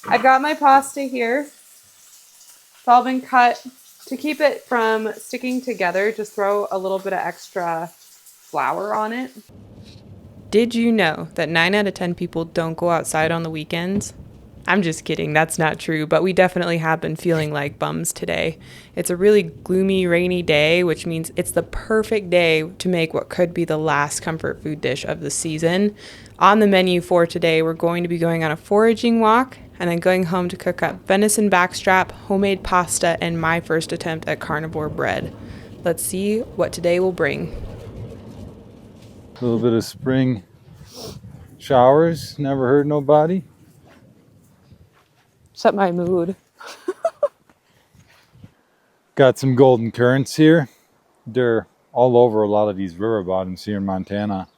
I've got my pasta here. It's all been cut. To keep it from sticking together, just throw a little bit of extra flour on it. Did you know that 9 out of 10 people don't go outside on the weekends? I'm just kidding, that's not true, but we definitely have been feeling like bums today. It's a really gloomy, rainy day, which means it's the perfect day to make what could be the last comfort food dish of the season. On the menu for today, we're going to be going on a foraging walk and then going home to cook up venison backstrap, homemade pasta, and my first attempt at carnivore bread. Let's see what today will bring. A little bit of spring showers, never hurt nobody. Set my mood. Got some golden currants here. They're all over a lot of these river bottoms here in Montana.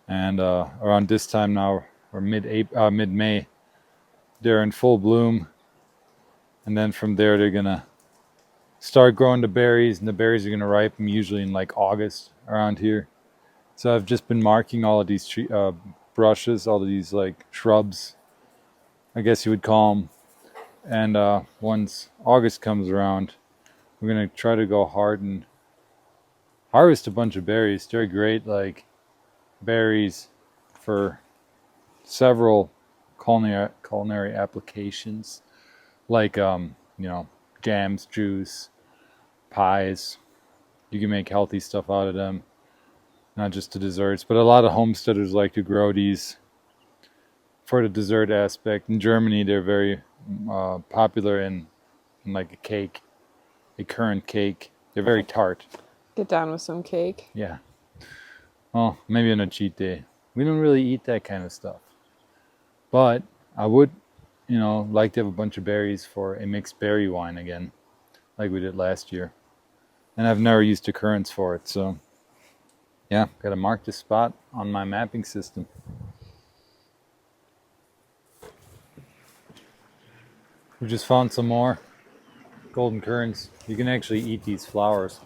And around this time now, or mid-May, they're in full bloom. And then from there, they're gonna start growing the berries, and the berries are gonna ripen usually in like August around here. So I've just been marking all of these brushes, all of these like shrubs, I guess you would call them. And once August comes around, we're gonna try to go hard and harvest a bunch of berries. They're great, like berries for several culinary applications, like jams, juice, pies. You can make healthy stuff out of them. Not just the desserts, but a lot of homesteaders like to grow these for the dessert aspect. In Germany, they're very popular in like a cake, a currant cake. They're very tart. Get down with some cake. Yeah. Well, maybe on a cheat day. We don't really eat that kind of stuff. But I would, like to have a bunch of berries for a mixed berry wine again, like we did last year. And I've never used the currants for it, so yeah, got to mark this spot on my mapping system. We just found some more golden currants. You can actually eat these flowers.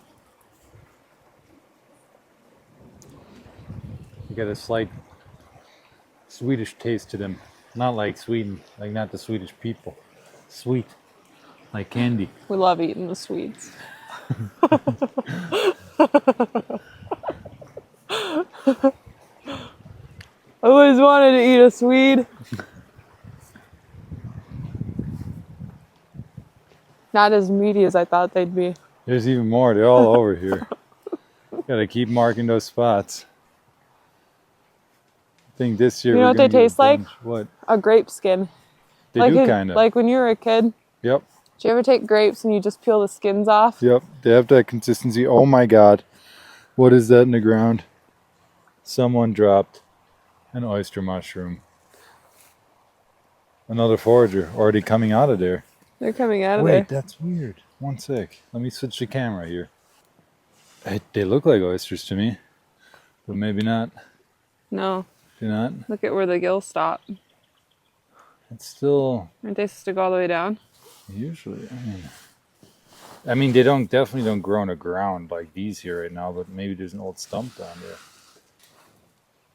You get a slight Swedish taste to them. Not like Sweden, like not the Swedish people. Sweet, like candy. We love eating the sweets. I always wanted to eat a Swede. Not as meaty as I thought they'd be. There's even more. They're all over here. Gotta keep marking those spots. I think this year You know what they taste like? What? A grape skin. They do kind of. Like when you were a kid. Yep. Did you ever take grapes and you just peel the skins off? Yep. They have that consistency. Oh my God. What is that in the ground? Someone dropped an oyster mushroom. Another forager already coming out of there. They're coming out of there. Wait, that's weird. One sec. Let me switch the camera here. They look like oysters to me, but maybe not. No. Do not. Look at where the gills stop. It's still. Aren't they supposed to go all the way down? Usually. I mean, they definitely don't grow on the ground like these here right now, but maybe there's an old stump down there.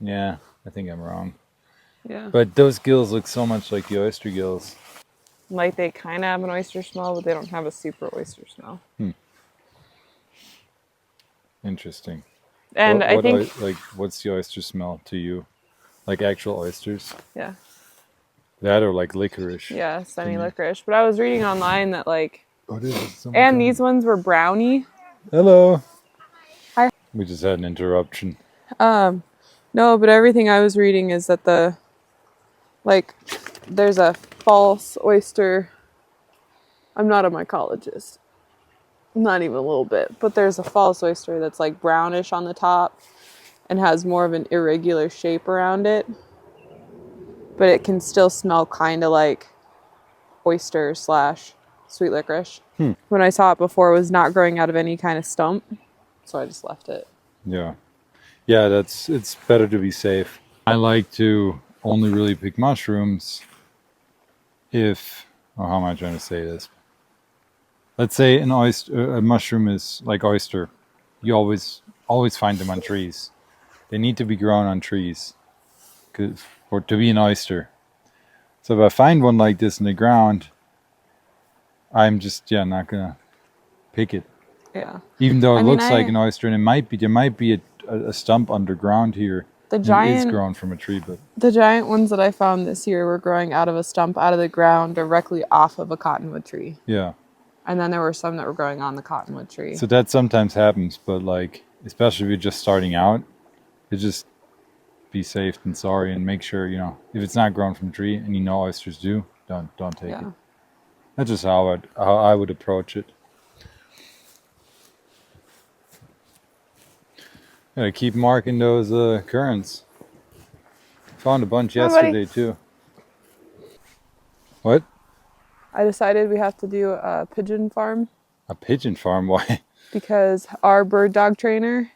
Yeah, I think I'm wrong. Yeah. But those gills look so much like the oyster gills. Like they kind of have an oyster smell, but they don't have a super oyster smell. Interesting. And I think... what's the oyster smell to you? Like actual oysters? Yeah. That or like licorice? Yeah, semi-licorice. But I was reading online that Oh, and these ones were brownie. Hello. Hi. We just had an interruption. No, but everything I was reading is that there's a false oyster. I'm not a mycologist. Not even a little bit. But there's a false oyster that's like brownish on the top and has more of an irregular shape around it. But it can still smell kind of like oyster / sweet licorice. When I saw it before, it was not growing out of any kind of stump. So I just left it. Yeah. Yeah, it's better to be safe. I like to only really pick mushrooms how am I trying to say this? Let's say a mushroom is like oyster. You always find them on trees. They need to be grown on trees to be an oyster. So if I find one like this in the ground, I'm just not gonna pick it. Yeah. Even though it looks like an oyster, and there might be a stump underground here. The It is giant grown from a tree, but the giant ones that I found this year were growing out of a stump out of the ground directly off of a cottonwood tree. yeah. And then there were some that were growing on the cottonwood tree. So that sometimes happens, but like especially if you're just starting out, you just be safe than sorry, and make sure if it's not grown from a tree and oysters do, don't take it. That's just how I would approach it. Gotta keep marking those currants. Found a bunch yesterday too. What? I decided we have to do a pigeon farm. A pigeon farm? Why? Because our bird dog trainer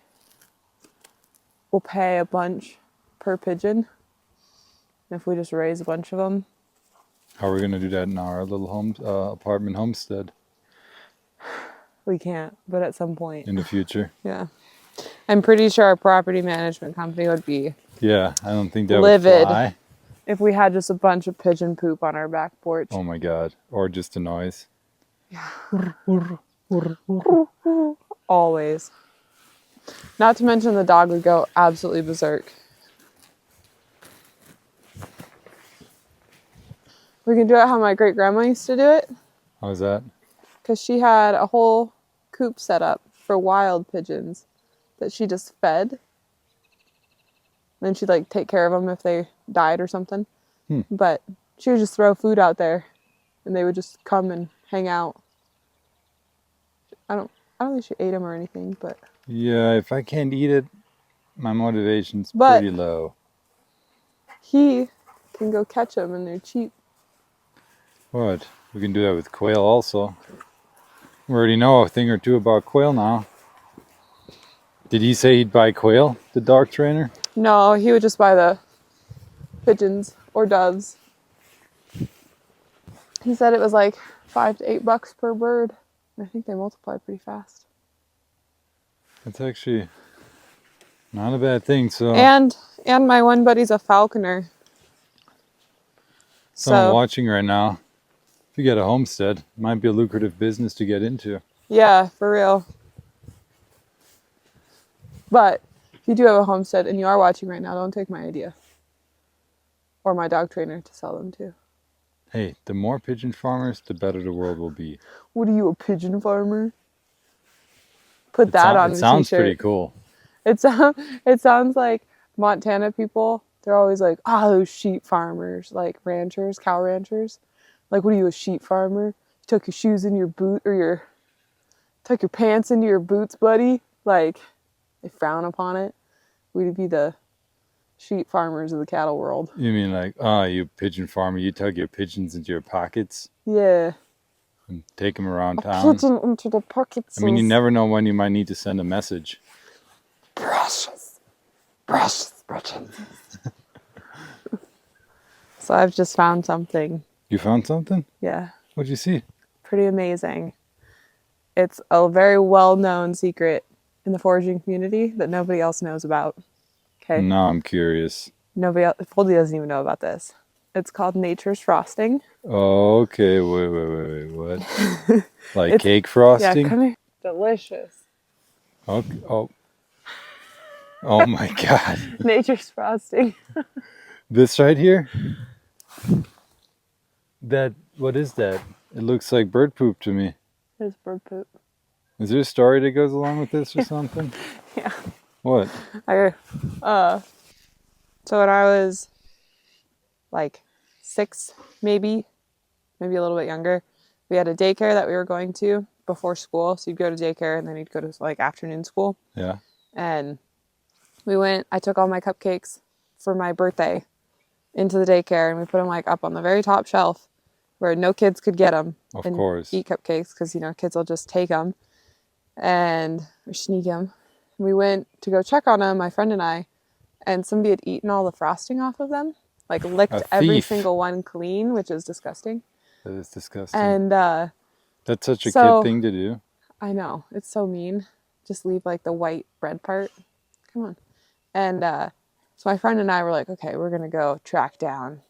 will pay a bunch per pigeon if we just raise a bunch of them. How are we gonna do that in our little apartment homestead? We can't, but at some point. In the future. Yeah. I'm pretty sure our property management company would be I don't think that livid would fly if we had just a bunch of pigeon poop on our back porch. Oh my god. Or just a noise. Always. Not to mention the dog would go absolutely berserk. We can do it how my great grandma used to do it. How's that? Because she had a whole coop set up for wild pigeons that she just fed. Then she'd like take care of them if they died or something. But she would just throw food out there and they would just come and hang out. I don't think she ate them or anything, but Yeah, if I can't eat it, my motivation's pretty low. He can go catch them and they're cheap. What? We can do that with quail also. We already know a thing or two about quail now. Did he say he'd buy quail, the dog trainer? No, he would just buy the pigeons or doves. He said it was like $5 to $8 per bird. I think they multiply pretty fast. That's actually not a bad thing. So and my one buddy's a falconer. So I'm watching right now. If you get a homestead, it might be a lucrative business to get into. Yeah, for real. But if you do have a homestead and you are watching right now, don't take my idea. Or my dog trainer to sell them to. Hey, the more pigeon farmers, the better the world will be. What are you, a pigeon farmer? Put that on the t-shirt. It sounds pretty cool. It sounds like Montana people, they're always like, those sheep farmers, like ranchers, cow ranchers. Like, what are you, a sheep farmer? You tuck your shoes in your boot, or tuck your pants into your boots, buddy? Like, they frown upon it. We'd be the sheep farmers of the cattle world. You mean like, you pigeon farmer, you tuck your pigeons into your pockets? Yeah. And take them around town? Pigeon into the pockets. I mean, you never know when you might need to send a message. Precious pigeons. So I've just found something. You found something? Yeah. What'd you see? Pretty amazing. It's a very well-known secret in the foraging community that nobody else knows about. Okay. Now I'm curious. Nobody else, Foldy doesn't even know about this. It's called nature's frosting. Oh, okay. Wait. What? Like cake frosting? Yeah, come here. Delicious. Okay. Oh my God. Nature's frosting. This right here? What is that? It looks like bird poop to me. It's bird poop. Is there a story that goes along with this or something? Yeah. What? So when I was like 6, maybe a little bit younger, we had a daycare that we were going to before school. So you'd go to daycare and then you'd go to like afternoon school. Yeah. And I took all my cupcakes for my birthday into the daycare and we put them like up on the very top shelf where no kids could get them. Of course. Eat cupcakes because, kids will just take them or sneak them. We went to go check on them, my friend and I, and somebody had eaten all the frosting off of them, like licked every single one clean, which is disgusting. That is disgusting. And that's such a kid thing to do. I know, it's so mean. Just leave like the white bread part. Come on. And so my friend and I were like, okay, we're gonna go track down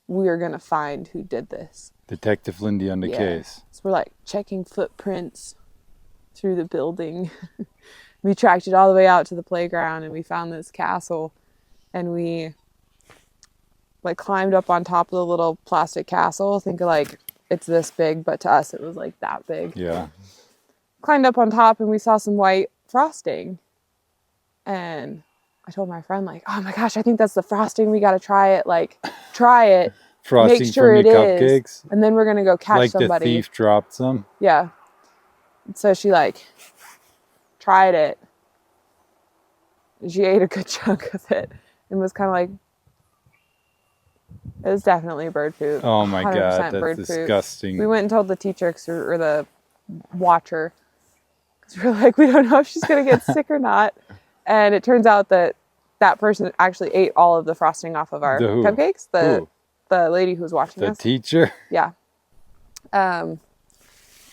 we are going to find who did this. Detective Lindey on the case. So we're like checking footprints through the building. We tracked it all the way out to the playground and we found this castle, and we like climbed up on top of the little plastic castle. Think of like it's this big, but to us it was like that big. Yeah. Climbed up on top and we saw some white frosting. And I told my friend, like, oh my gosh, I think that's the frosting. We got to try it. Like, try it. Frosting make sure from it your is. cupcakes. And then we're going to go catch like somebody. Like the thief dropped some? Yeah. So she like tried it. She ate a good chunk of it and was kind of like, it was definitely bird poop. Oh my God, that's disgusting. Poop. We went and told the teacher or the watcher. Because we were like, we don't know if she's going to get sick or not. And it turns out that that person actually ate all of the frosting off of our cupcakes. The lady who was watching us. The teacher? Yeah. So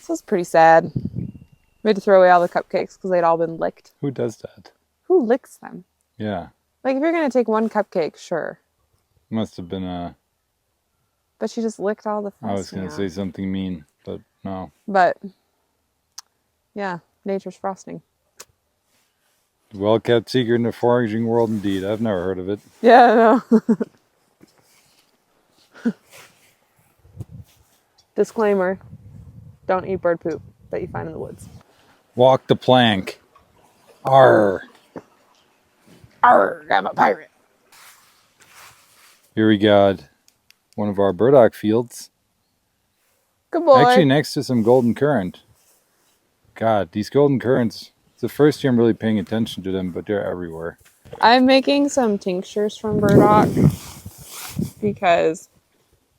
it's pretty sad. We had to throw away all the cupcakes because they'd all been licked. Who does that? Who licks them? Yeah. Like, if you're going to take one cupcake, sure. Must have been a... But she just licked all the frosting I was going to say something mean, but no. But, yeah, nature's frosting. Well-kept secret in the foraging world indeed. I've never heard of it. Yeah, I know. Disclaimer. Don't eat bird poop that you find in the woods. Walk the plank. Arr. Arr, I'm a pirate. Here we got one of our burdock fields. Good boy. Actually next to some golden currant. God, these golden currants... It's the first year I'm really paying attention to them, but they're everywhere. I'm making some tinctures from burdock because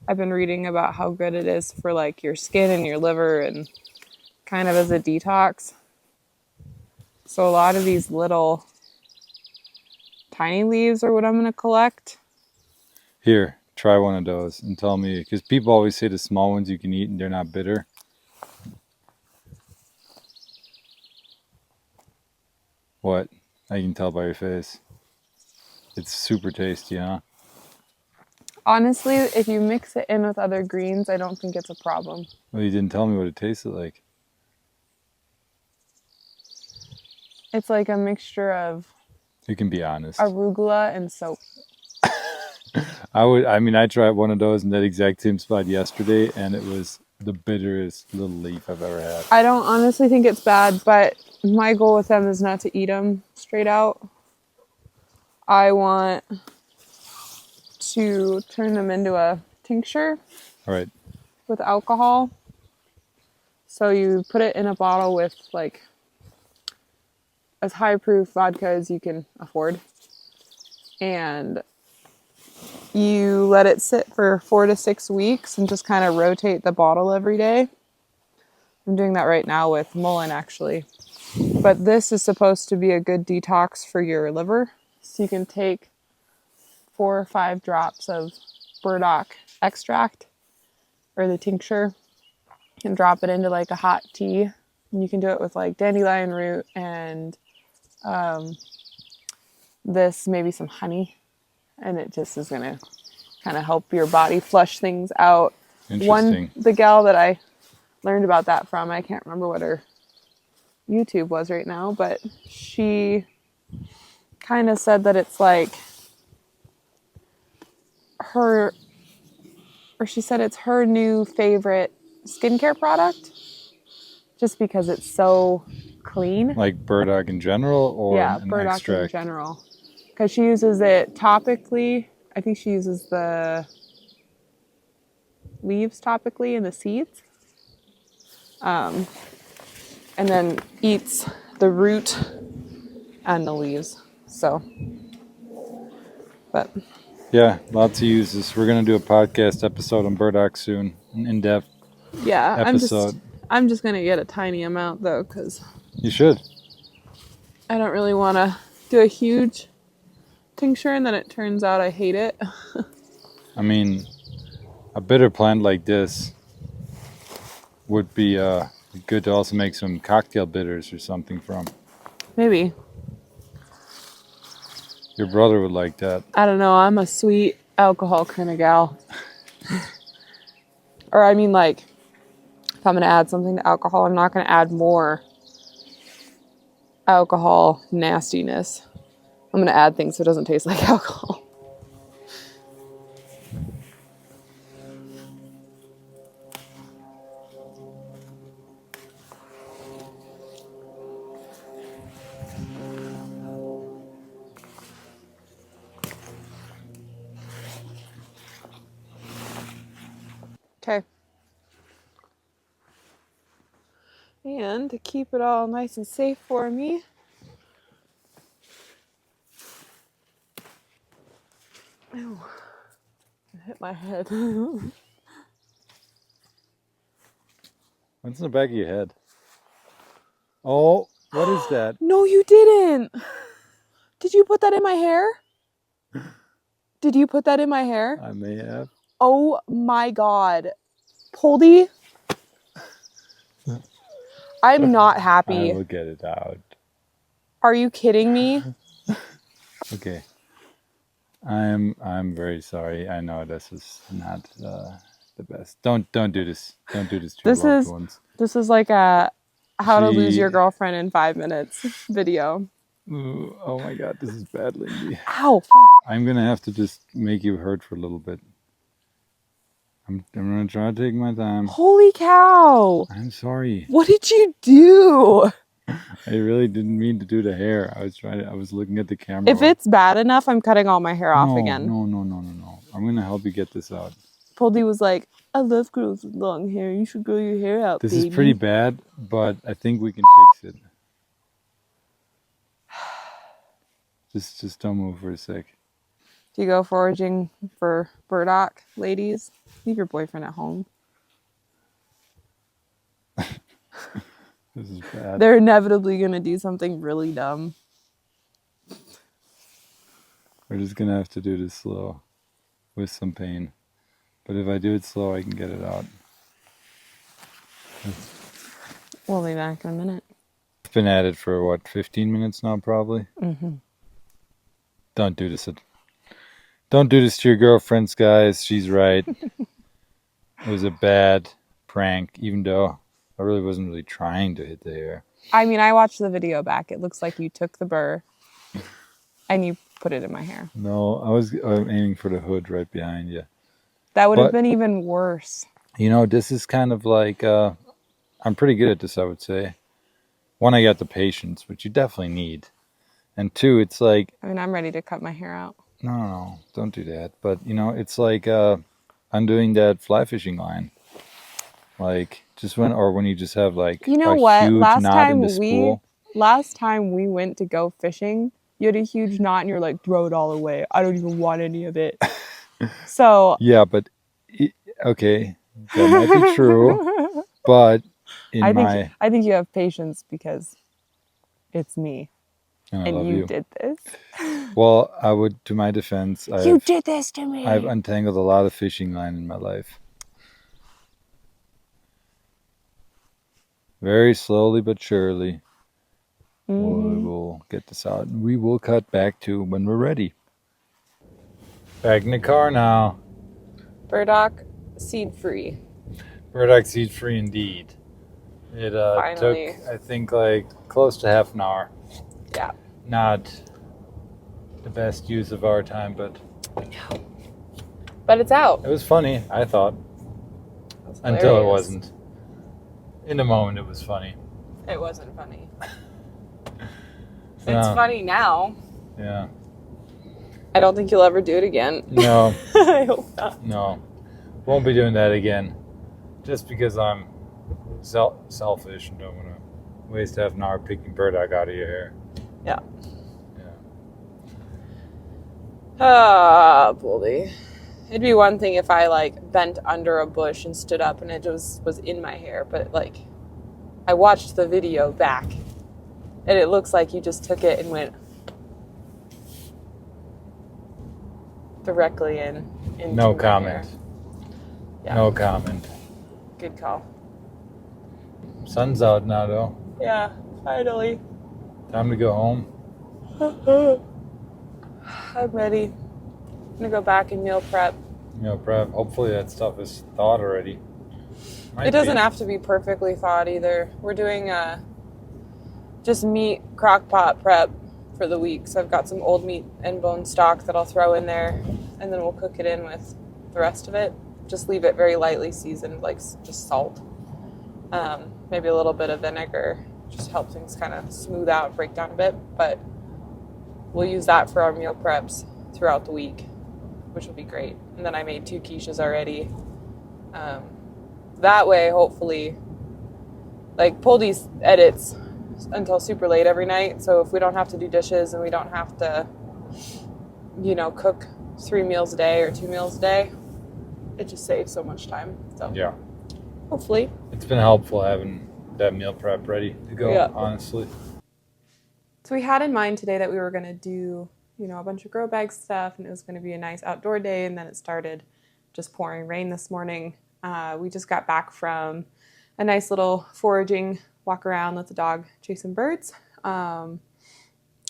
I've been reading about how good it is for like your skin and your liver and kind of as a detox. So a lot of these little tiny leaves are what I'm going to collect. Here, try one of those and tell me, because people always say the small ones you can eat and they're not bitter. What? I can tell by your face. It's super tasty, huh? Honestly, if you mix it in with other greens, I don't think it's a problem. Well, you didn't tell me what it tasted like. It's like a mixture of... You can be honest. Arugula and soap. I tried one of those in that exact same spot yesterday, and it was the bitterest little leaf I've ever had. I don't honestly think it's bad, but my goal with them is not to eat them straight out. I want to turn them into a tincture. All right. With alcohol. So you put it in a bottle with like as high proof vodka as you can afford. And you let it sit for 4 to 6 weeks and just kind of rotate the bottle every day. I'm doing that right now with Mullen actually. But this is supposed to be a good detox for your liver. So you can take 4 or 5 drops of burdock extract or the tincture and drop it into like a hot tea. And you can do it with like dandelion root and this, maybe some honey. And it just is going to kind of help your body flush things out. Interesting. The gal that I learned about that from, I can't remember what her YouTube was right now, but she kind of said that it's like she said it's her new favorite skincare product just because it's so clean. Like burdock in general or an burdock extract? In general. Because she uses it topically. I think she uses the leaves topically and the seeds. And then eats the root and the leaves. So, but... lots of uses. We're going to do a podcast episode on burdock soon. An in-depth episode. I'm just going to get a tiny amount, though, because... You should. I don't really want to do a huge tincture, and then it turns out I hate it. I mean, a bitter plant like this would be good to also make some cocktail bitters or something from. Maybe. Your brother would like that. I don't know. I'm a sweet alcohol kind of gal. Or I mean, like, if I'm going to add something to alcohol, I'm not going to add more alcohol nastiness. I'm going to add things so it doesn't taste like alcohol. Okay. And to keep it all nice and safe for me, ow, I hit my head. What's in the back of your head? Oh, what is that? No, you didn't. Did you put that in my hair? Did you put that in my hair? I may have. Oh my God. Poldy, I'm not happy. I will get it out. Are you kidding me? Okay. I'm very sorry. I know this is not the best. Don't do this. Don't do this to your loved ones. This is like a how to lose your girlfriend in 5 minutes video. Ooh, oh my God, this is bad, Lindey. Ow. I'm gonna have to just make you hurt for a little bit. I'm gonna try to take my time. Holy cow. I'm sorry. What did you do? I really didn't mean to do the hair. I was looking at the camera. If it's bad enough, I'm cutting all my hair off again. No. I'm gonna help you get this out. Poldy was like, I love girls with long hair. You should grow your hair out, This baby. is pretty bad, but I think we can fix it. Just don't move for a sec. Do you go foraging for burdock, ladies? Leave your boyfriend at home. This is bad. They're inevitably going to do something really dumb. We're just gonna have to do this slow with some pain. But if I do it slow, I can get it out. We'll be back in a minute. I've been at it for what, 15 minutes now, probably? Mm-hmm. Don't do this. Don't do this to your girlfriends, guys. She's right. It was a bad prank, even though I really wasn't really trying to hit the hair. I mean, I watched the video back. It looks like you took the burr and you put it in my hair. No, I was aiming for the hood right behind you. That would have been even worse. You know, this is kind of like, I'm pretty good at this, I would say. One, I got the patience, which you definitely need. And two, it's like... I mean, I'm ready to cut my hair out. No, don't do that. But, you know, it's like undoing that fly fishing line. Like, just when you just have like you know a what? huge knot in the spool. Last time we went to go fishing, you had a huge knot and you're like, throw it all away. I don't even want any of it. So... Yeah, but, okay, that might be true. But I think you have patience because it's me. And you did this. Well, I would, to my defense, you did this to me. I've untangled a lot of fishing line in my life. Very slowly but surely, we will get this out. And we will cut back to when we're ready. Back in the car now. Burdock seed-free. Burdock seed-free indeed. It took, I think, like close to half an hour. Yeah. Not the best use of our time, but it's out. It was funny, I thought. Until it wasn't. In the moment, it was funny. It wasn't funny. It's funny now. Yeah. I don't think you'll ever do it again. No. I hope not. No. Won't be doing that again. Just because I'm selfish and don't want to waste half an hour picking burdock out of your hair. Yeah. Ah, Boldy. It'd be one thing if I like bent under a bush and stood up and it just was in my hair, but like I watched the video back and it looks like you just took it and went directly into no my comment. hair. Yeah. No comment. Good call. Sun's out now though. Yeah, finally. Time to go home. I'm ready. I'm gonna go back and meal prep. meal prep. Hopefully that stuff is thawed already. It doesn't have to be perfectly thawed either. We're doing just meat crock pot prep for the week. So I've got some old meat and bone stock that I'll throw in there, and then we'll cook it in with the rest of it. Just leave it very lightly seasoned, like just salt. Maybe a little bit of vinegar. Just help things kind of smooth out, break down a bit. But we'll use that for our meal preps throughout the week, which will be great. And then I made 2 quiches already. That way, hopefully, like Poldy's edits until super late every night. So if we don't have to do dishes and we don't have to, cook 3 meals a day or 2 meals a day, it just saves so much time. So yeah, hopefully. It's been helpful having that meal prep ready to go, honestly. So we had in mind today that we were going to do, a bunch of grow bag stuff, and it was going to be a nice outdoor day, and then it started just pouring rain this morning. We just got back from a nice little foraging walk around with the dog chasing birds. And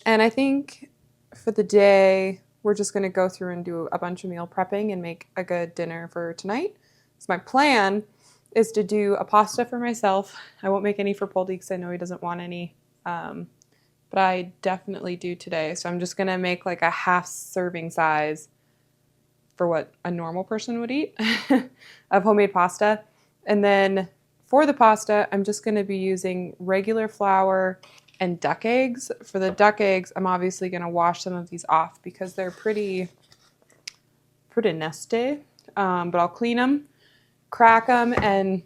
I think for the day, we're just going to go through and do a bunch of meal prepping and make a good dinner for tonight. So my plan is to do a pasta for myself. I won't make any for Poldy because I know he doesn't want any. But I definitely do today. So I'm just going to make like a half serving size for what a normal person would eat of homemade pasta. And then for the pasta, I'm just going to be using regular flour and duck eggs. For the duck eggs, I'm obviously going to wash some of these off because they're pretty nasty. But I'll clean them, crack them, and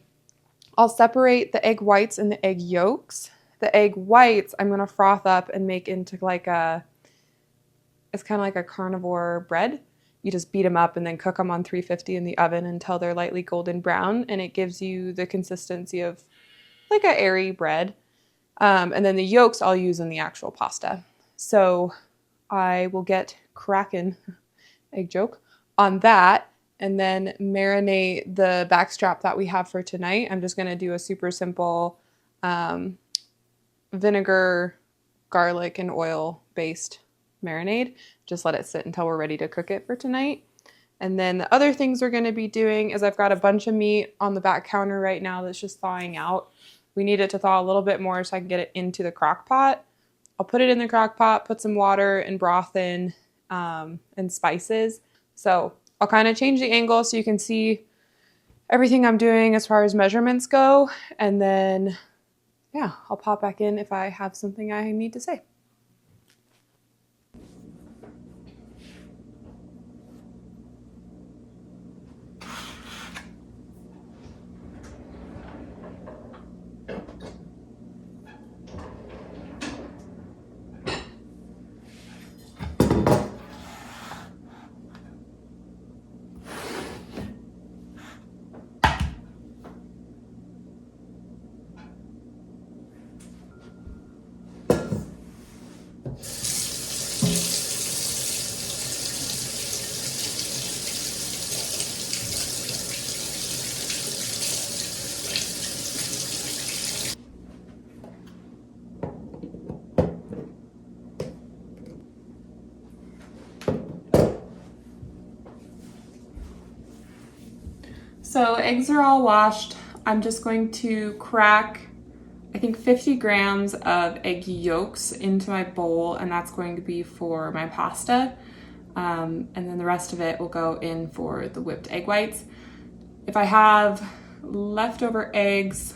I'll separate the egg whites and the egg yolks. The egg whites I'm going to froth up and make into it's kind of like a carnivore bread. You just beat them up and then cook them on 350 in the oven until they're lightly golden brown, and it gives you the consistency of like a airy bread. And then the yolks I'll use in the actual pasta. So I will get cracking, egg joke, on that, and then marinate the backstrap that we have for tonight. I'm just going to do a super simple vinegar, garlic, and oil based marinade. Just let it sit until we're ready to cook it for tonight. And then the other things we're going to be doing is I've got a bunch of meat on the back counter right now that's just thawing out. We need it to thaw a little bit more so I can get it into the crock pot. I'll put it in the crock pot, put some water and broth in, and spices. So I'll kind of change the angle so you can see everything I'm doing as far as measurements go. And then, I'll pop back in if I have something I need to say. So eggs are all washed. I'm just going to crack, I think 50 grams of egg yolks into my bowl, and that's going to be for my pasta. And then the rest of it will go in for the whipped egg whites. If I have leftover eggs,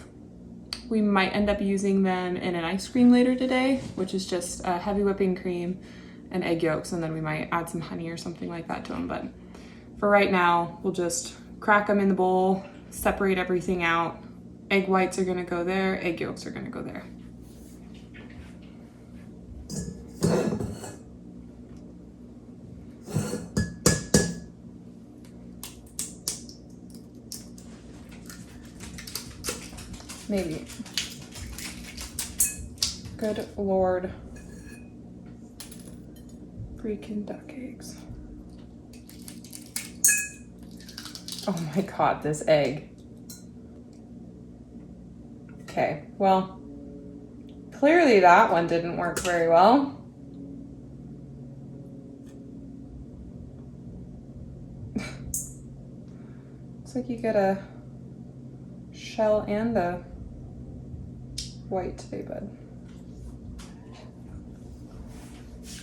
we might end up using them in an ice cream later today, which is just heavy whipping cream and egg yolks, and then we might add some honey or something like that to them. But for right now, we'll just crack them in the bowl, separate everything out. Egg whites are gonna go there, egg yolks are gonna go there. Maybe. Good Lord. Freaking duck eggs. Oh my God, this egg. Okay, well, clearly that one didn't work very well. Looks like you get a shell and a white today, bud.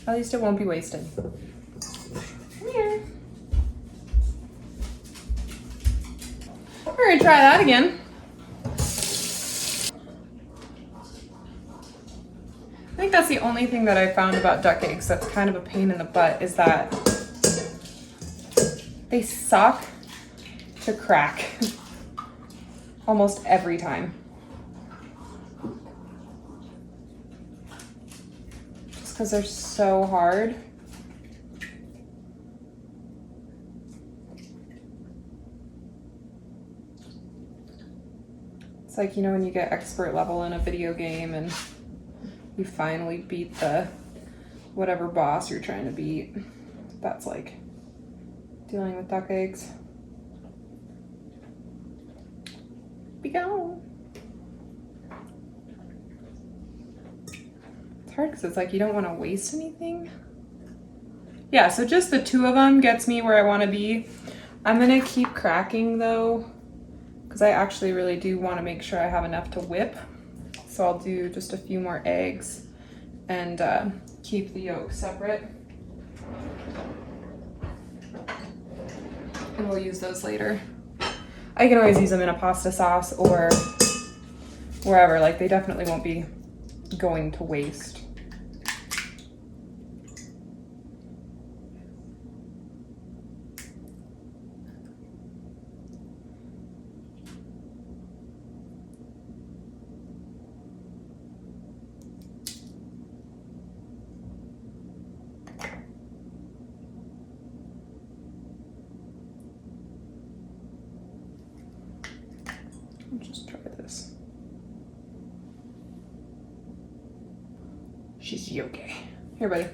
At least it won't be wasted. Come here. We're gonna try that again. I think that's the only thing that I found about duck eggs that's kind of a pain in the butt is that they suck to crack almost every time. Just because they're so hard. It's like, you know, when you get expert level in a video game and you finally beat the whatever boss you're trying to beat. That's like dealing with duck eggs. Be gone. It's hard because it's like you don't want to waste anything. Yeah, so just the two of them gets me where I want to be. I'm gonna keep cracking though, because I actually really do want to make sure I have enough to whip. So I'll do just a few more eggs and keep the yolk separate. And we'll use those later. I can always use them in a pasta sauce or wherever. Like, they definitely won't be going to waste. Just try this. She's okay. Here, buddy.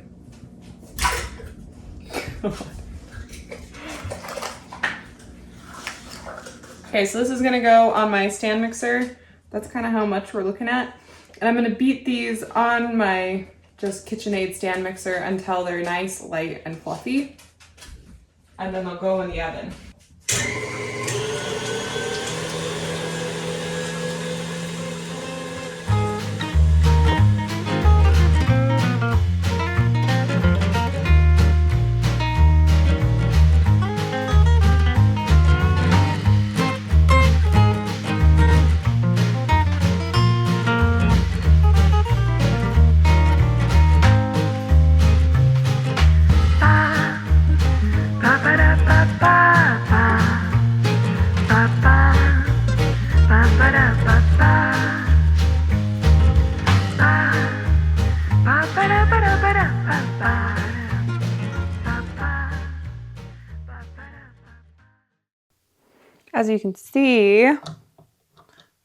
Okay, so this is gonna go on my stand mixer. That's kind of how much we're looking at. And I'm gonna beat these on my just KitchenAid stand mixer until they're nice, light, and fluffy. And then they'll go in the oven. As you can see,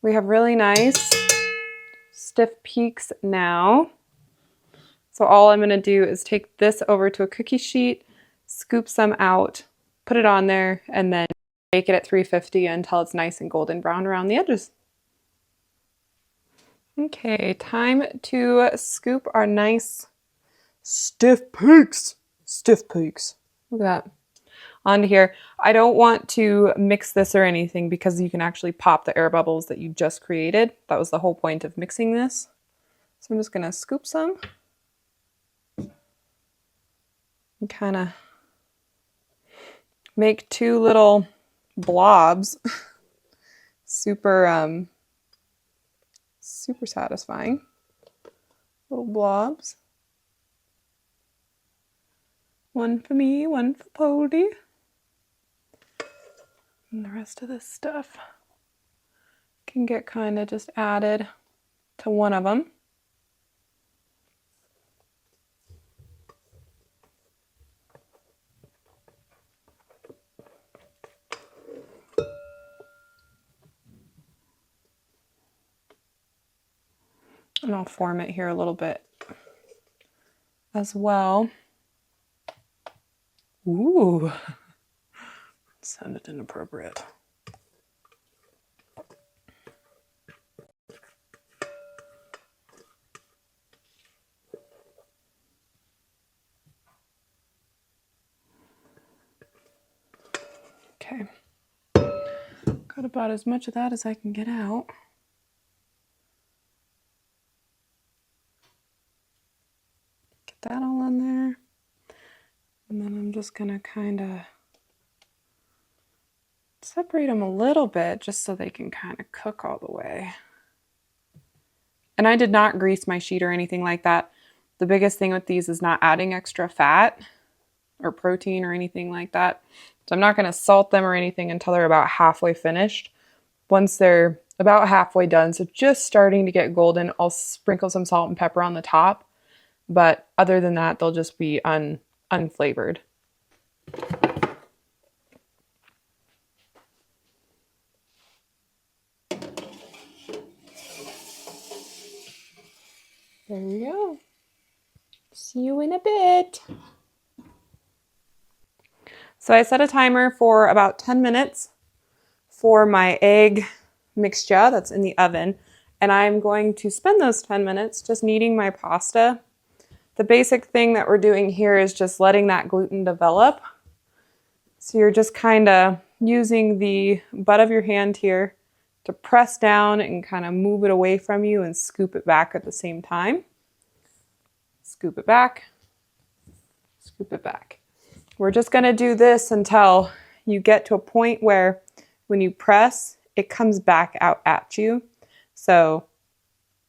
we have really nice stiff peaks now. So all I'm gonna do is take this over to a cookie sheet, scoop some out, put it on there, and then bake it at 350 until it's nice and golden brown around the edges. Okay, time to scoop our nice stiff peaks. Stiff peaks. Look at that. Onto here. I don't want to mix this or anything because you can actually pop the air bubbles that you just created. That was the whole point of mixing this. So I'm just gonna scoop some and kind of make two little blobs. Super satisfying. Little blobs. One for me, one for Poldy. And the rest of this stuff can get kind of just added to one of them. And I'll form it here a little bit as well. Ooh, sounded inappropriate. Okay. Got about as much of that as I can get out. Get that all in there. And then I'm just gonna kind of separate them a little bit just so they can kind of cook all the way. And I did not grease my sheet or anything like that. The biggest thing with these is not adding extra fat or protein or anything like that. So I'm not going to salt them or anything until they're about halfway finished. Once they're about halfway done, so just starting to get golden, I'll sprinkle some salt and pepper on the top. But other than that, they'll just be unflavored. There we go. See you in a bit. So I set a timer for about 10 minutes for my egg mixture that's in the oven. And I'm going to spend those 10 minutes just kneading my pasta. The basic thing that we're doing here is just letting that gluten develop. So you're just kind of using the butt of your hand here to press down and kind of move it away from you and scoop it back at the same time. Scoop it back, scoop it back. We're just going to do this until you get to a point where when you press, it comes back out at you. So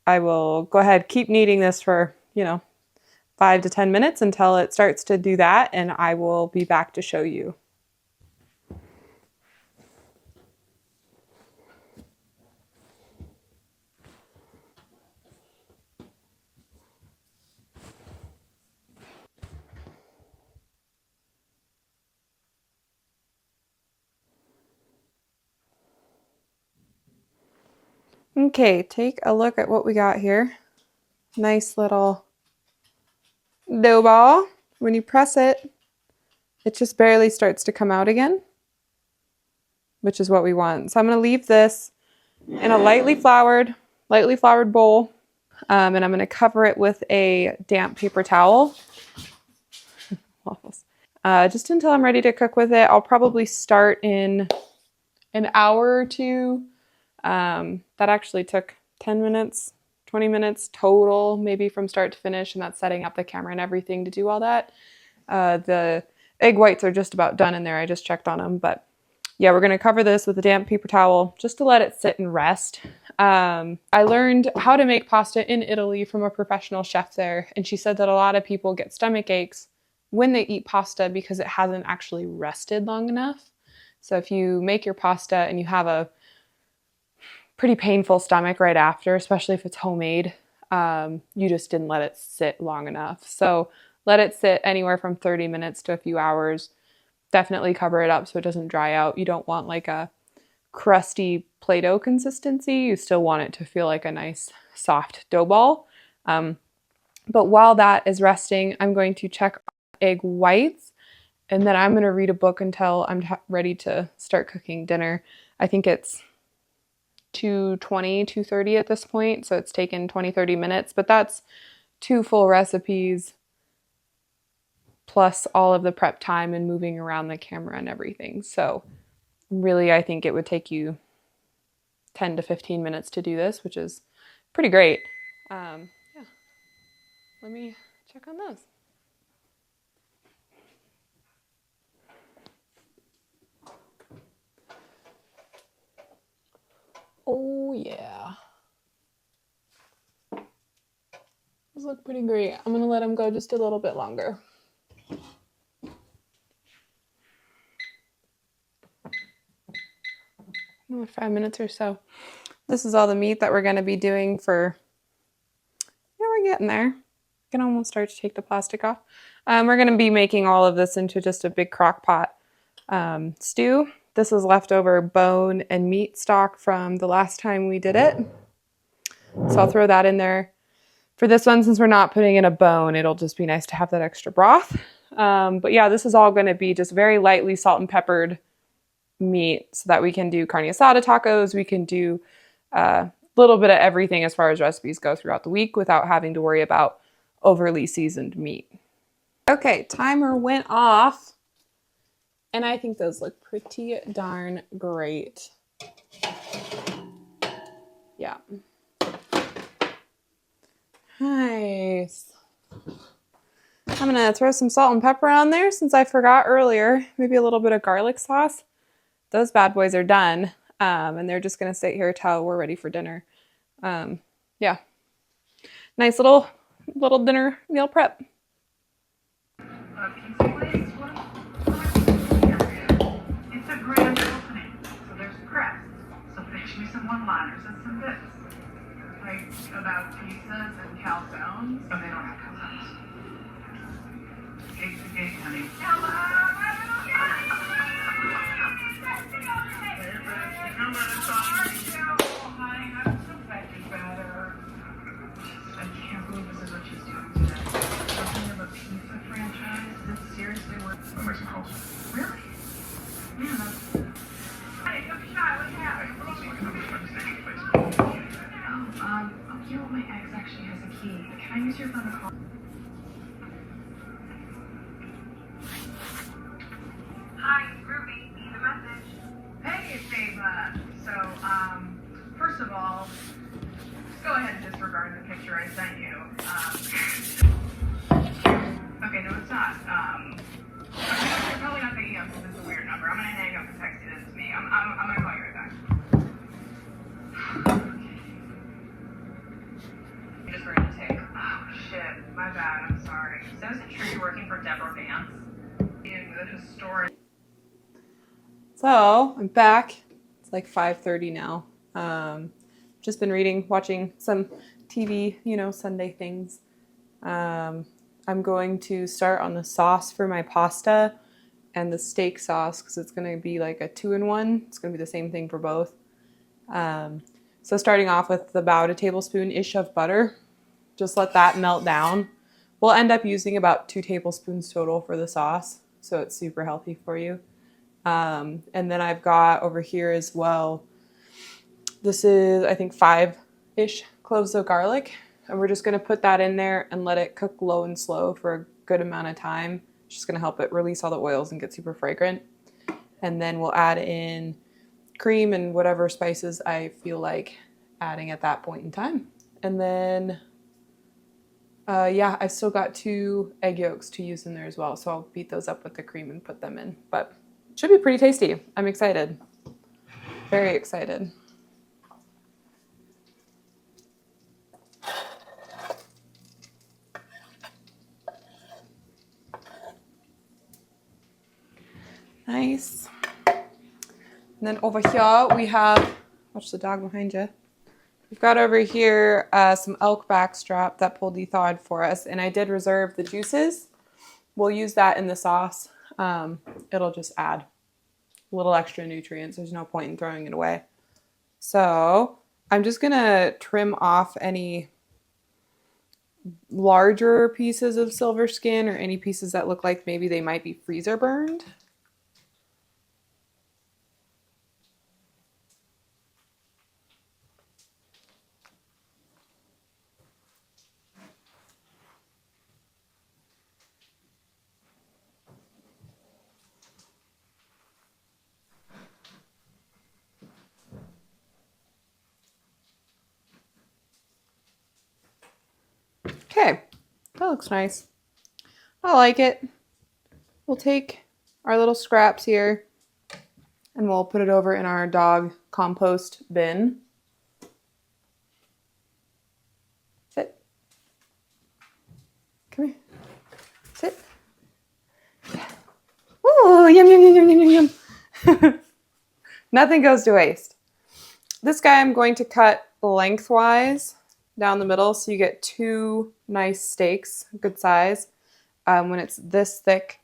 I will go ahead, keep kneading this for, 5 to 10 minutes until it starts to do that, and I will be back to show you. Okay, take a look at what we got here. Nice little dough ball. When you press it, it just barely starts to come out again, which is what we want. So I'm going to leave this in a lightly floured bowl, and I'm going to cover it with a damp paper towel. Just until I'm ready to cook with it. I'll probably start in an hour or two. That actually took 10 minutes, 20 minutes total, maybe from start to finish, and that's setting up the camera and everything to do all that. The egg whites are just about done in there. I just checked on them, but yeah, we're going to cover this with a damp paper towel just to let it sit and rest. I learned how to make pasta in Italy from a professional chef there, and she said that a lot of people get stomach aches when they eat pasta because it hasn't actually rested long enough. So if you make your pasta and you have a pretty painful stomach right after, especially if it's homemade, you just didn't let it sit long enough. So let it sit anywhere from 30 minutes to a few hours. Definitely cover it up so it doesn't dry out. You don't want like a crusty Play-Doh consistency. You still want it to feel like a nice soft dough ball. But while that is resting, I'm going to check egg whites, and then I'm going to read a book until I'm ready to start cooking dinner. I think it's 2:20, 2:30 at this point, so it's taken 20-30 minutes, but that's 2 full recipes plus all of the prep time and moving around the camera and everything. So really, I think it would take you 10 to 15 minutes to do this, which is pretty great. Yeah, let me check on those. Oh yeah. Those look pretty great. I'm gonna let them go just a little bit longer. Another 5 minutes or so. This is all the meat that we're gonna be doing for, yeah, we're getting there. I can almost start to take the plastic off. We're gonna be making all of this into just a big crock pot stew. This is leftover bone and meat stock from the last time we did it. So I'll throw that in there. For this one, since we're not putting in a bone, it'll just be nice to have that extra broth. But yeah, this is all going to be just very lightly salt and peppered meat so that we can do carne asada tacos. We can do a little bit of everything as far as recipes go throughout the week without having to worry about overly seasoned meat. Okay, timer went off. And I think those look pretty darn great. Yeah. Nice. I'm gonna throw some salt and pepper on there since I forgot earlier. Maybe a little bit of garlic sauce. Those bad boys are done. And they're just gonna sit here till we're ready for dinner. Yeah. Nice little dinner meal prep. It's a grand opening, so there's press. So pitch me some one-liners and some bits. Like about pizzas and calzones. Oh, they don't have calzones. Cake to cake, honey. Hello, my little guy! Honey, I'm so glad you're better. I can't believe this is what she's doing today. Something of a pizza franchise? Is it seriously worth? I'll make some calls. Really? Yeah, that's... Hey, don't be shy. What happened? We're also looking at the fun station place. You know, my ex actually has a key. Can I use your phone to call? Hi, Ruby. Need a message? Hey, it's Ava. So, first of all, just go ahead and disregard the picture I sent you. Okay, no, it's not. Okay, you're probably not picking up because it's a weird number. I'm gonna hang up and text it. It's me. I'm gonna call you right back. You just were gonna take. Oh shit, my bad. I'm sorry. So is it true you're working for Deborah Vance? In the historic. So I'm back. It's like 5:30 now. Just been watching some TV, Sunday things. I'm going to start on the sauce for my pasta and the steak sauce because it's going to be like a 2-in-1. It's going to be the same thing for both. So starting off with about a tablespoon-ish of butter. Just let that melt down. We'll end up using about 2 tablespoons total for the sauce, so it's super healthy for you. And then I've got over here as well, this is, I think, 5-ish cloves of garlic. And we're just going to put that in there and let it cook low and slow for a good amount of time. It's just going to help it release all the oils and get super fragrant. And then we'll add in cream and whatever spices I feel like adding at that point in time. And then, I've still got 2 egg yolks to use in there as well. So I'll beat those up with the cream and put them in. But it should be pretty tasty. I'm excited. Very excited. Nice. And then over here we have, watch the dog behind you. We've got over here some elk backstrap that Poldy thawed for us, and I did reserve the juices. We'll use that in the sauce. It'll just add a little extra nutrients. There's no point in throwing it away. So I'm just gonna trim off any larger pieces of silver skin or any pieces that look like maybe they might be freezer burned. Okay, that looks nice. I like it. We'll take our little scraps here and we'll put it over in our dog compost bin. Sit. Come here. Sit. Yeah. Ooh, yum, yum, yum, yum, yum, yum. Nothing goes to waste. This guy I'm going to cut lengthwise down the middle so you get 2 nice steaks, good size. When it's this thick,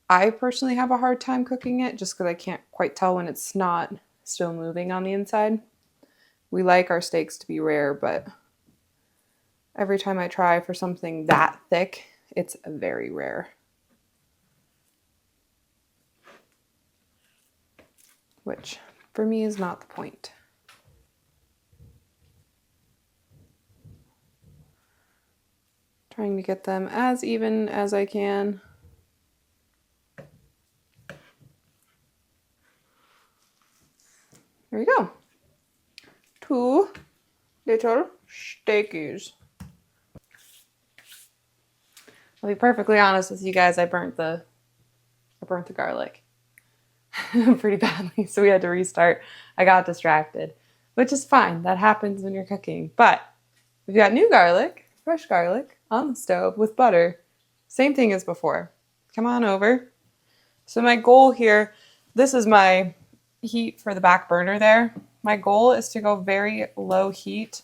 I personally have a hard time cooking it just because I can't quite tell when it's not still moving on the inside. We like our steaks to be rare, but every time I try for something that thick, it's very rare. Which for me is not the point. Trying to get them as even as I can. There we go. 2 little steakies. I'll be perfectly honest with you guys, I burnt the garlic pretty badly, so we had to restart. I got distracted, which is fine. That happens when you're cooking. But we've got new garlic, fresh garlic, on the stove with butter. Same thing as before. Come on over. So my goal here, this is my heat for the back burner there. My goal is to go very low heat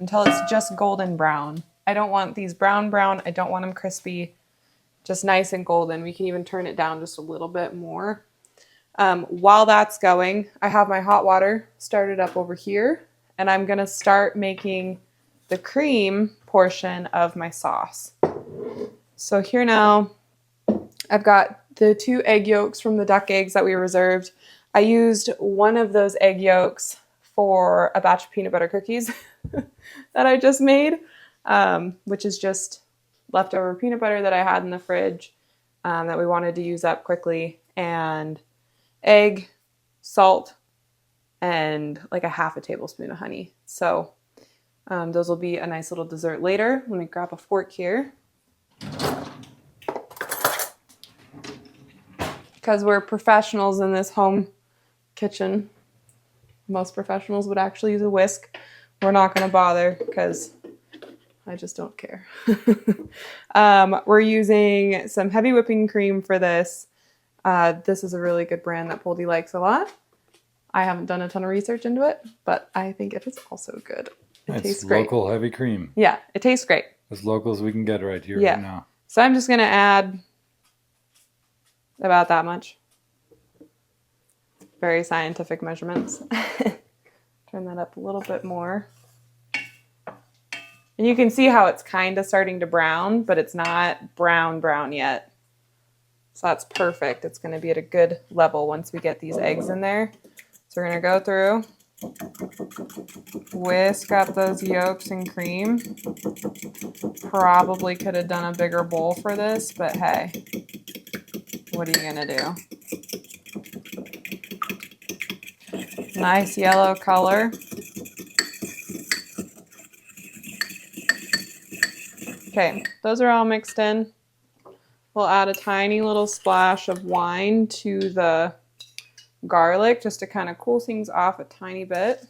until it's just golden brown. I don't want these brown. I don't want them crispy. Just nice and golden. We can even turn it down just a little bit more. While that's going, I have my hot water started up over here, and I'm going to start making the cream portion of my sauce. So here now, I've got the 2 egg yolks from the duck eggs that we reserved. I used one of those egg yolks for a batch of peanut butter cookies that I just made, which is just leftover peanut butter that I had in the fridge that we wanted to use up quickly, and egg, salt, and like a half a tablespoon of honey. So those will be a nice little dessert later. Let me grab a fork here. Because we're professionals in this home kitchen. Most professionals would actually use a whisk. We're not going to bother because I just don't care. We're using some heavy whipping cream for this. This is a really good brand that Poldy likes a lot. I haven't done a ton of research into it, but I think it is also good. It tastes great. Local heavy cream. Yeah, it tastes great. As local as we can get right here right now. So I'm just going to add about that much. Very scientific measurements. Turn that up a little bit more. And you can see how it's kind of starting to brown, but it's not brown yet. So that's perfect. It's going to be at a good level once we get these eggs in there. So we're going to go through, whisk up those yolks and cream. Probably could have done a bigger bowl for this, but hey, what are you going to do? Nice yellow color. Okay, those are all mixed in. We'll add a tiny little splash of wine to the garlic just to kind of cool things off a tiny bit.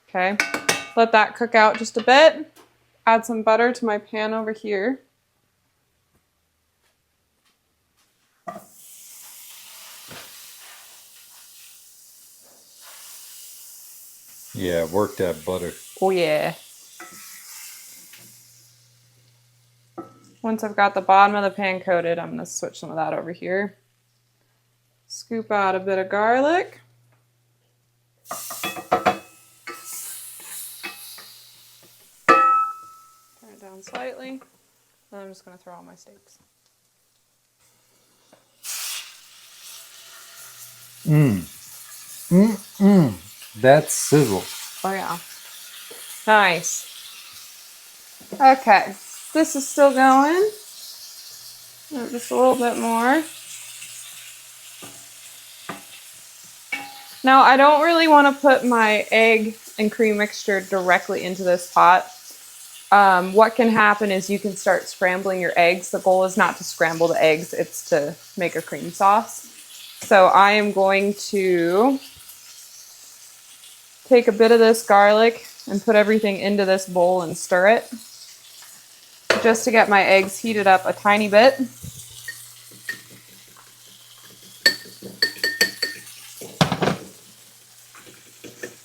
Okay, let that cook out just a bit. Add some butter to my pan over here. Yeah, work that butter. Oh yeah. Once I've got the bottom of the pan coated, I'm going to switch some of that over here. Scoop out a bit of garlic. Turn it down slightly. Then I'm just going to throw all my steaks. That sizzle. Oh yeah. Nice. Okay. This is still going. Just a little bit more. Now I don't really want to put my egg and cream mixture directly into this pot. What can happen is you can start scrambling your eggs. The goal is not to scramble the eggs, it's to make a cream sauce. So I am going to take a bit of this garlic and put everything into this bowl and stir it just to get my eggs heated up a tiny bit.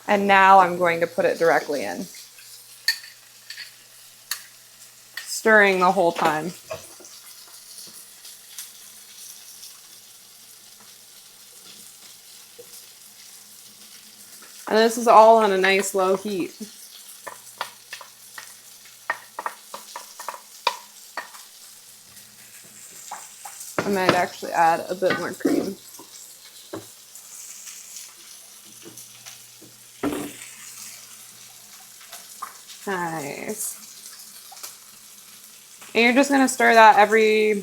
And now I'm going to put it directly in, stirring the whole time. And this is all on a nice low heat. I might actually add a bit more cream. Nice. And you're just going to stir that every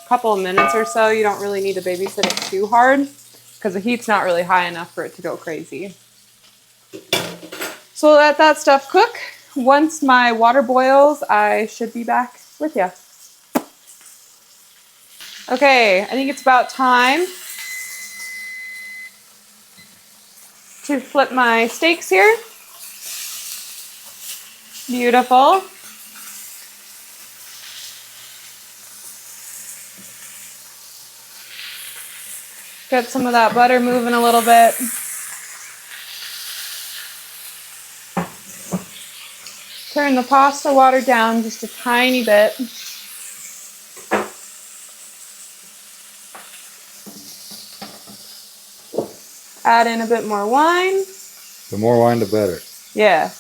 couple of minutes or so. You don't really need to babysit it too hard because the heat's not really high enough for it to go crazy. So let that stuff cook. Once my water boils, I should be back with you. Okay, I think it's about time to flip my steaks here. Beautiful. Get some of that butter moving a little bit. Turn the pasta water down just a tiny bit. Add in a bit more wine. The more wine, the better. Yeah.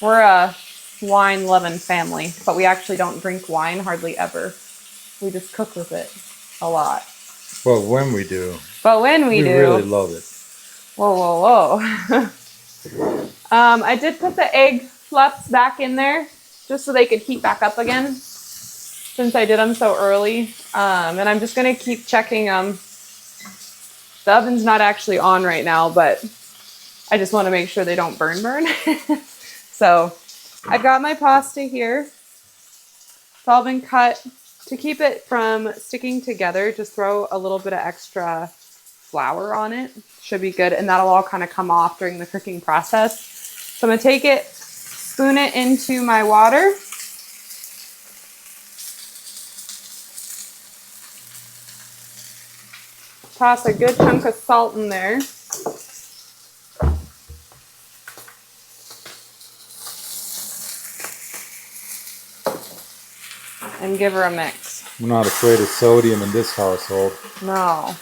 We're a wine-loving family, but we actually don't drink wine hardly ever. We just cook with it a lot. Well, when we do. But when we do. We really love it. Whoa, whoa, whoa. I did put the egg fluffs back in there just so they could heat back up again since I did them so early. And I'm just going to keep checking them. The oven's not actually on right now, but I just want to make sure they don't burn. So I've got my pasta here. It's all been cut. To keep it from sticking together, just throw a little bit of extra flour on it. Should be good, and that'll all kind of come off during the cooking process. So I'm going to take it, spoon it into my water. Toss a good chunk of salt in there. And give her a mix. We're not afraid of sodium in this household. No,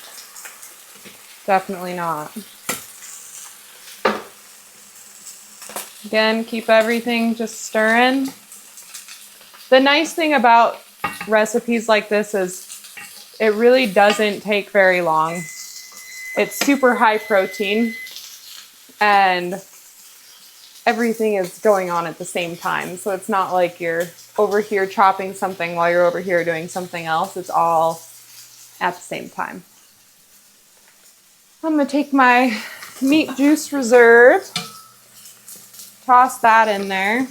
definitely not. Again, keep everything just stirring. The nice thing about recipes like this is it really doesn't take very long. It's super high protein and everything is going on at the same time. So it's not like you're over here chopping something while you're over here doing something else. It's all at the same time. I'm going to take my meat juice reserve, toss that in there.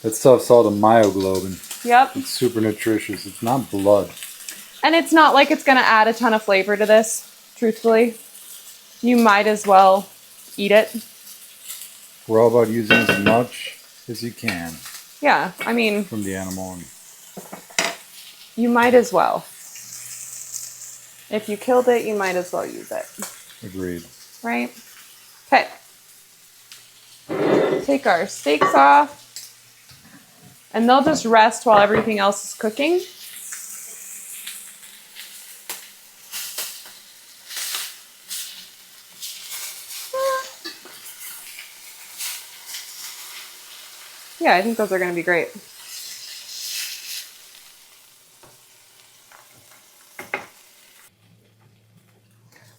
That stuff's all the myoglobin. Yep. It's super nutritious. It's not blood. And it's not like it's going to add a ton of flavor to this, truthfully. You might as well eat it. We're all about using as much as you can. Yeah, I mean, from the animal. You might as well. If you killed it, you might as well use it. Agreed. Right? Okay. Take our steaks off. And they'll just rest while everything else is cooking. Yeah, I think those are going to be great.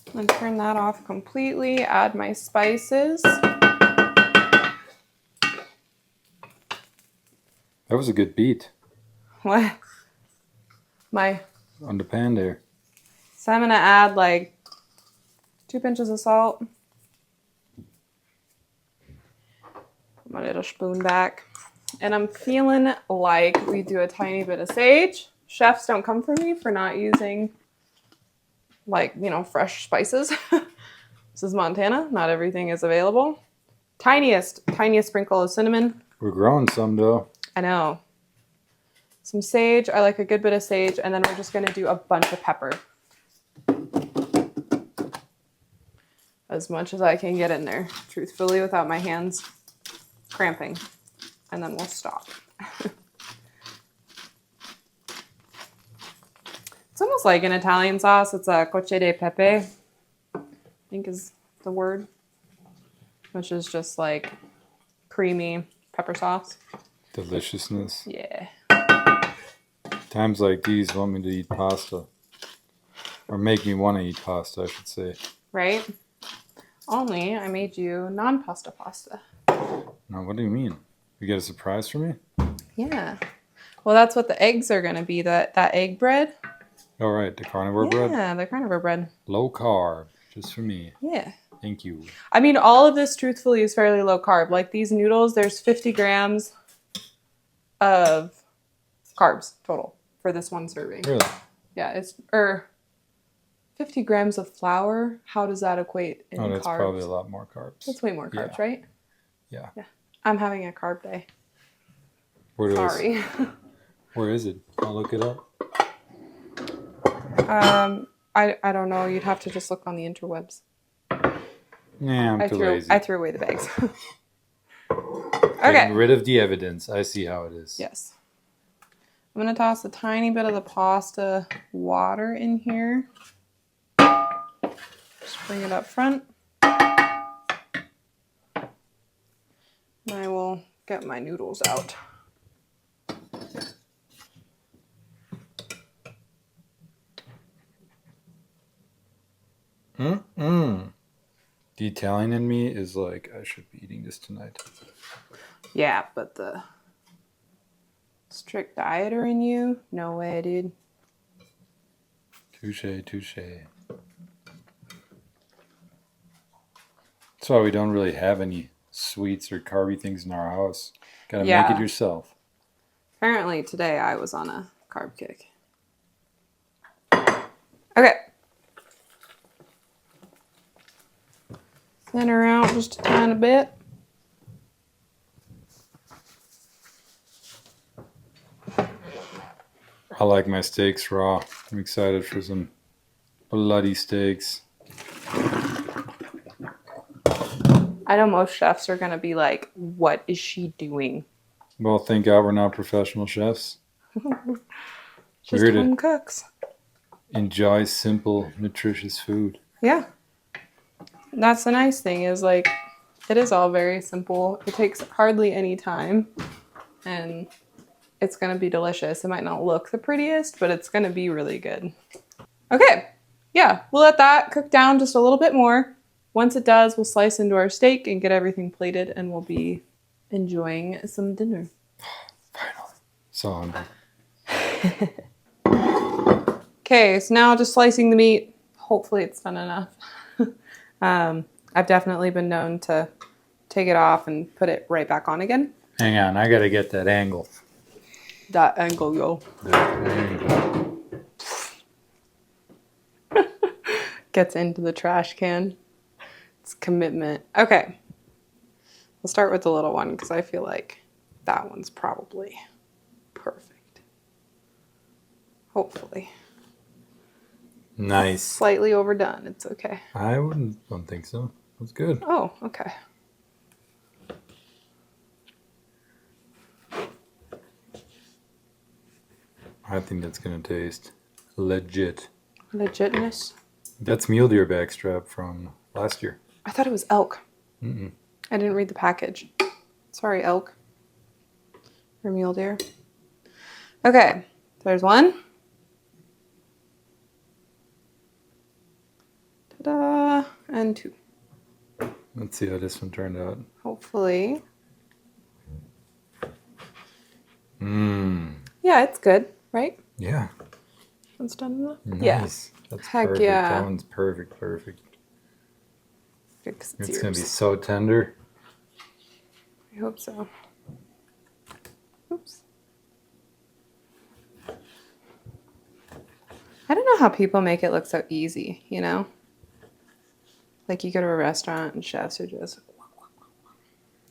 I'm going to turn that off completely, add my spices. That was a good beat. What? On the pan there. So I'm going to add like 2 pinches of salt. My little spoon back. And I'm feeling like we do a tiny bit of sage. Chefs don't come for me for not using fresh spices. This is Montana. Not everything is available. Tiniest sprinkle of cinnamon. We're growing some though. I know. Some sage. I like a good bit of sage. And then we're just going to do a bunch of pepper. As much as I can get in there, truthfully, without my hands cramping. And then we'll stop. It's almost like an Italian sauce. It's a coce de pepe, I think is the word, which is just like creamy pepper sauce. Deliciousness. Yeah. Times like these want me to eat pasta. Or make me want to eat pasta, I should say. Right? Only I made you non-pasta pasta. Now, what do you mean? You get a surprise for me? Yeah. Well, that's what the eggs are going to be, that egg bread. All right, the carnivore bread? Yeah, the carnivore bread. Low carb, just for me. Yeah. Thank you. I mean, all of this, truthfully, is fairly low carb. Like these noodles, there's 50 grams of carbs total for this one serving. Really? Yeah, 50 grams of flour. How does that equate in carbs? That's probably a lot more carbs. That's way more carbs, right? Yeah. I'm having a carb day. Sorry. Where is it? I'll look it up. I don't know. You'd have to just look on the interwebs. Yeah, I'm too lazy. I threw away the bags. Okay. Getting rid of the evidence. I see how it is. Yes. I'm going to toss a tiny bit of the pasta water in here. Just bring it up front. And I will get my noodles out. The Italian in me is like, I should be eating this tonight. Yeah, but the strict dieter in you? No way, dude. Touche. That's why we don't really have any sweets or carby things in our house. Gotta make it yourself. Apparently today I was on a carb kick. Okay. Thin her out just a tiny bit. I like my steaks raw. I'm excited for some bloody steaks. I know most chefs are going to be like, what is she doing? Well, thank God we're not professional chefs. Just home cooks. Enjoy simple, nutritious food. Yeah. That's the nice thing is like, it is all very simple. It takes hardly any time and it's going to be delicious. It might not look the prettiest, but it's going to be really good. Okay. Yeah. We'll let that cook down just a little bit more. Once it does, we'll slice into our steak and get everything plated and we'll be enjoying some dinner. Finally. So hungry. Okay, so now just slicing the meat. Hopefully it's done enough. I've definitely been known to take it off and put it right back on again. Hang on, I gotta get that angle. That angle, yo. Gets into the trash can. It's commitment. Okay. We'll start with the little one because I feel like that one's probably perfect. Hopefully. Nice. Slightly overdone. It's okay. I don't think so. That's good. Oh, okay. I think that's gonna taste legit. Legitness? That's mule deer backstrap from last year. I thought it was elk. Mm-mm. I didn't read the package. Sorry, elk. Or mule deer. Okay, there's one. Ta-da! And two. Let's see how this one turned out. Hopefully. Mmm. Yeah, it's good, right? Yeah. That's done enough? Nice. Yeah. That's Heck perfect. yeah. That one's perfect. It's It's gonna be so tender. I hope so. Oops. I don't know how people make it look so easy, you know? Like you go to a restaurant and chefs are just...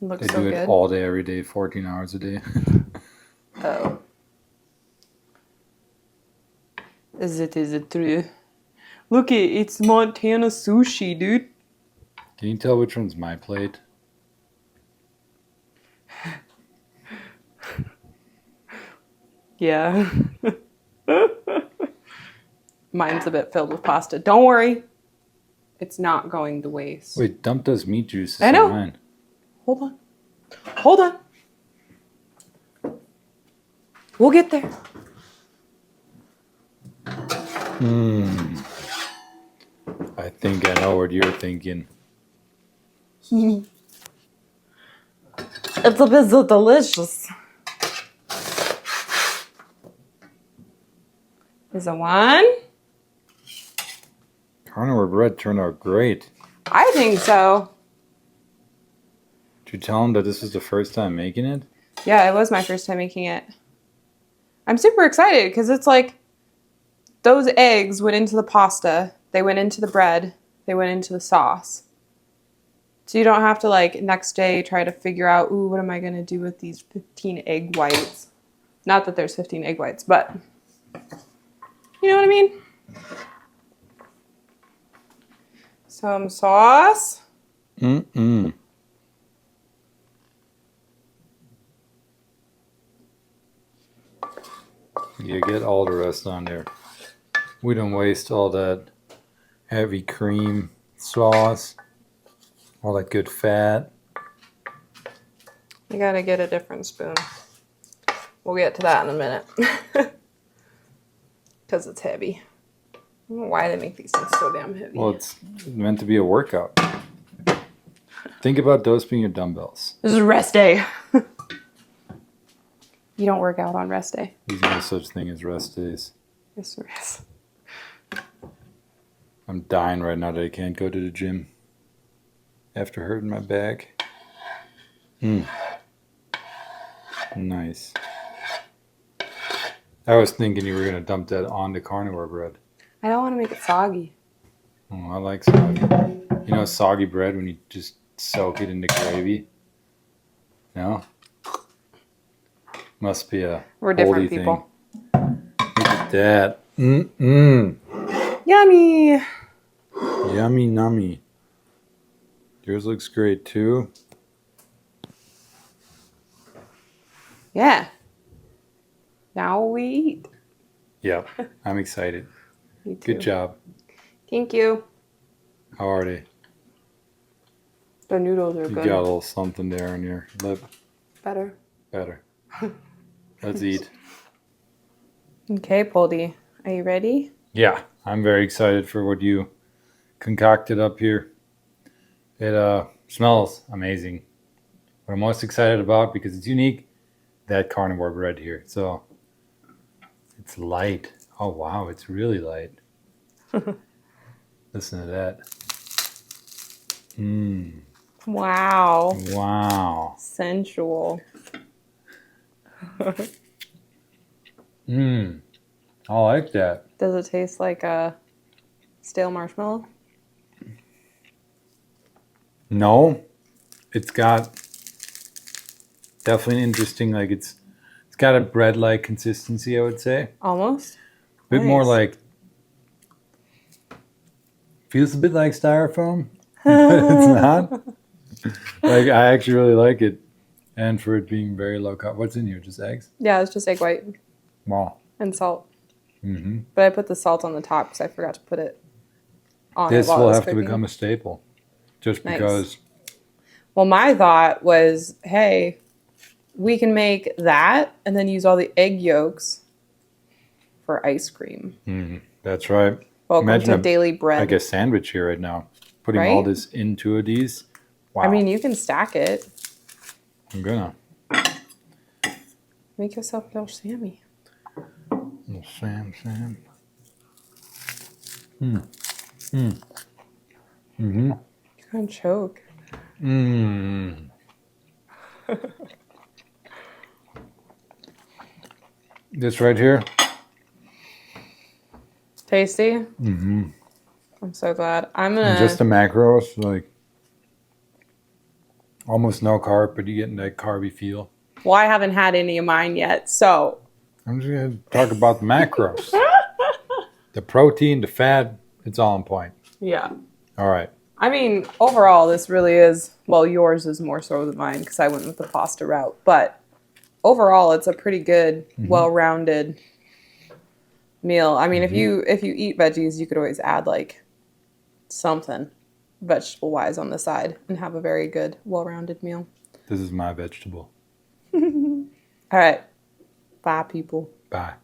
It looks They so do good. it all day, every day, 14 hours a day. Oh. Is it true? Look, it's Montana sushi, dude. Can you tell which one's my plate? Yeah. Mine's a bit filled with pasta. Don't worry. It's not going to waste. Wait, dump those meat juices I know. in mine. Hold on. Hold on. We'll get there. I think I know what you're thinking. It's a bit so delicious. Is it one? Carnivore bread turned out great. I think so. Did you tell him that this was the first time making it? Yeah, it was my first time making it. I'm super excited because it's like those eggs went into the pasta, they went into the bread, they went into the sauce. So you don't have to like next day try to figure out, ooh, what am I going to do with these 15 egg whites? Not that there's 15 egg whites, but you know what I mean? Some sauce. Mm-mm. You get all the rest on there. We don't waste all that heavy cream sauce, all that good fat. You gotta get a different spoon. We'll get to that in a minute. Because it's heavy. I don't know why they make these things so damn heavy. Well, it's meant to be a workout. Think about those being your dumbbells. This is rest day. You don't work out on rest day. There's no such thing as rest days. Yes, there is. I'm dying right now that I can't go to the gym after hurting my back. Nice. I was thinking you were going to dump that on the carnivore bread. I don't want to make it soggy. Oh, I like soggy. You know soggy bread when you just soak it in the gravy? No? Must be a We're different oldie people. thing. Look at that. Yummy! Yummy nummy. Yours looks great too. Yeah. Now we eat. Yep, I'm excited. Me too. Good job. Thank you. How are they? The noodles are You good. got a little something there on your lip. Better. Better. Let's eat. Okay, Poldy. Are you ready? Yeah, I'm very excited for what you concocted up here. It smells amazing. What I'm most excited about, because it's unique, that carnivore bread here. So it's light. Oh wow, it's really light. Listen to that. Wow. Wow. Sensual. I like that. Does it taste like a stale marshmallow? No, it's got definitely an interesting, like it's got a bread-like consistency, I would say. Almost. A bit more Nice. like, feels a bit like styrofoam, but it's not. Like, I actually really like it. And for it being very low carb. What's in here? Just eggs? Yeah, it's just egg white Wow. and salt. Mm-hmm. But I put the salt on the top because I forgot to put it on. This it while it will was have to cooking. become a staple. Just Nice. because. Well, my thought was, hey, we can make that and then use all the egg yolks for ice cream. That's right. Welcome Imagine to daily bread. Like a sandwich here right now. Putting all Right? this into these. Wow. I mean, you can stack it. I'm gonna. Make yourself a little Sammy. Little Sam. You're gonna choke. This right here. Tasty. I'm so glad. I'm gonna. And just the macros, like almost no carb, but you get that carby feel. Well, I haven't had any of mine yet, so. I'm just gonna talk about the macros. The protein, the fat, it's all on point. Yeah. All right. I mean, overall, this really is, well, yours is more so than mine because I went with the pasta route. But overall, it's a pretty good, well-rounded meal. I mean, if you eat veggies, you could always add like something vegetable-wise on the side and have a very good, well-rounded meal. This is my vegetable. All right. Bye, people. Bye.